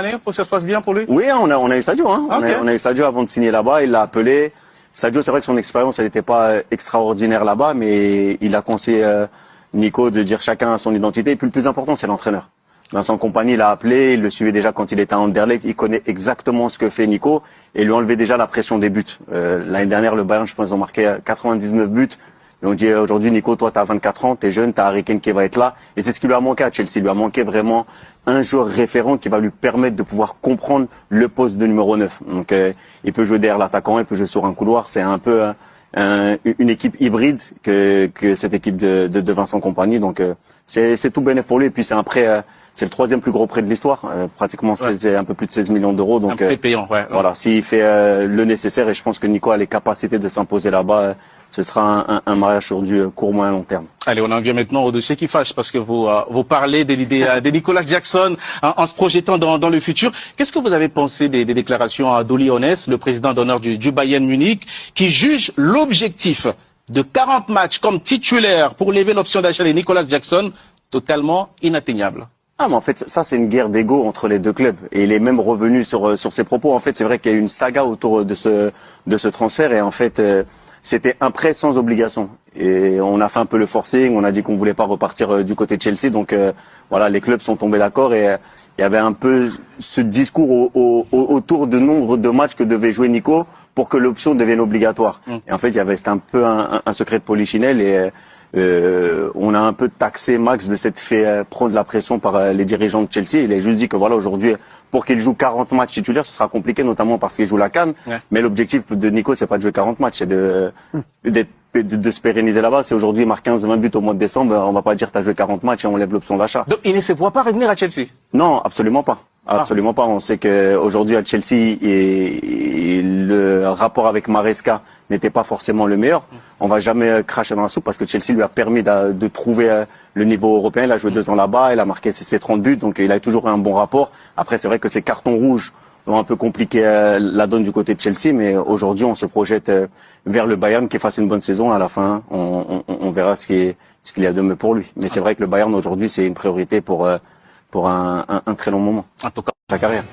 année pour que ça se passe bien pour lui? Oui, on a eu Sadio. Hein. Okay. On a eu Sadio avant de signer là-bas. Il l'a appelé. Sadio, c'est vrai que son expérience, elle n'était pas extraordinaire là-bas, mais il a conseillé Nico de dire chacun a son identité. Et puis le plus important, c'est l'entraîneur. Vincent Kompany l'a appelé, il le suivait déjà quand il était à Anderlecht, il connaît exactement ce que fait Nico et lui enlevait déjà la pression des buts. L'année dernière, le Bayern, je pense, ils ont marqué 99 buts. Ils ont dit aujourd'hui, Nico, toi, t'as 24 ans, t'es jeune, t'as Harry Kane qui va être là. Et c'est ce qui lui a manqué à Chelsea. Il lui a manqué vraiment un joueur référent qui va lui permettre de pouvoir comprendre le poste de numéro 9. Donc, il peut jouer derrière l'attaquant, il peut jouer sur un couloir. C'est un peu une équipe hybride que cette équipe de Vincent Kompany. Donc, c'est tout bénéf pour lui. Et puis, c'est un prêt. C'est le troisième plus gros prêt de l'histoire, pratiquement 16, un peu plus de 16 millions d'euros. Donc, un prêt payant, ouais. Voilà, s'il fait le nécessaire, et je pense que Nico a les capacités de s'imposer là-bas, ce sera un mariage sur du court, moyen, long terme. Allez, on en vient maintenant au dossier qui fâche, parce que vous parlez de l'idée de Nicolas Jackson en se projetant dans le futur. Qu'est-ce que vous avez pensé des déclarations d'Uli Hoeneß, le président d'honneur du Bayern Munich, qui juge l'objectif de 40 matchs comme titulaire pour lever l'option d'achat de Nicolas Jackson totalement inatteignable? Ah, mais en fait, ça, c'est une guerre d'ego entre les deux clubs. Et il est même revenu sur ses propos. En fait, c'est vrai qu'il y a eu une saga autour de ce transfert. Et en fait, c'était un prêt sans obligation. Et on a fait un peu le forcing. On a dit qu'on voulait pas repartir du côté de Chelsea. Donc, voilà, les clubs sont tombés d'accord. Et il y avait un peu ce discours autour du nombre de matchs que devait jouer Nico pour que l'option devienne obligatoire. Et en fait, c'était un peu un secret de polichinelle. Et on a un peu taxé Max de s'être fait prendre la pression par les dirigeants de Chelsea. Il a juste dit que voilà, aujourd'hui, pour qu'il joue 40 matchs titulaires, ce sera compliqué, notamment parce qu'il joue la CAN. Ouais. Mais l'objectif de Nico, c'est pas de jouer 40 matchs, c'est de se pérenniser là-bas. Si aujourd'hui il marque 15-20 buts au mois de décembre, on va pas dire t'as joué 40 matchs et on lève l'option d'achat. Donc il ne se voit pas revenir à Chelsea? Non, absolument pas. Absolument pas. On sait que aujourd'hui à Chelsea, le rapport avec Maresca n'était pas forcément le meilleur. On va jamais cracher dans la soupe parce que Chelsea lui a permis de trouver le niveau européen. Il a joué 2 ans là-bas, il a marqué ses 30 buts, donc il a toujours eu un bon rapport. Après, c'est vrai que ces cartons rouges ont un peu compliqué la donne du côté de Chelsea, mais aujourd'hui, on se projette vers le Bayern qui fasse une bonne saison. À la fin, on verra ce qu'il y a de mieux pour lui. Mais c'est vrai que le Bayern aujourd'hui, c'est une priorité pour un très long moment. En tout cas, sa carrière.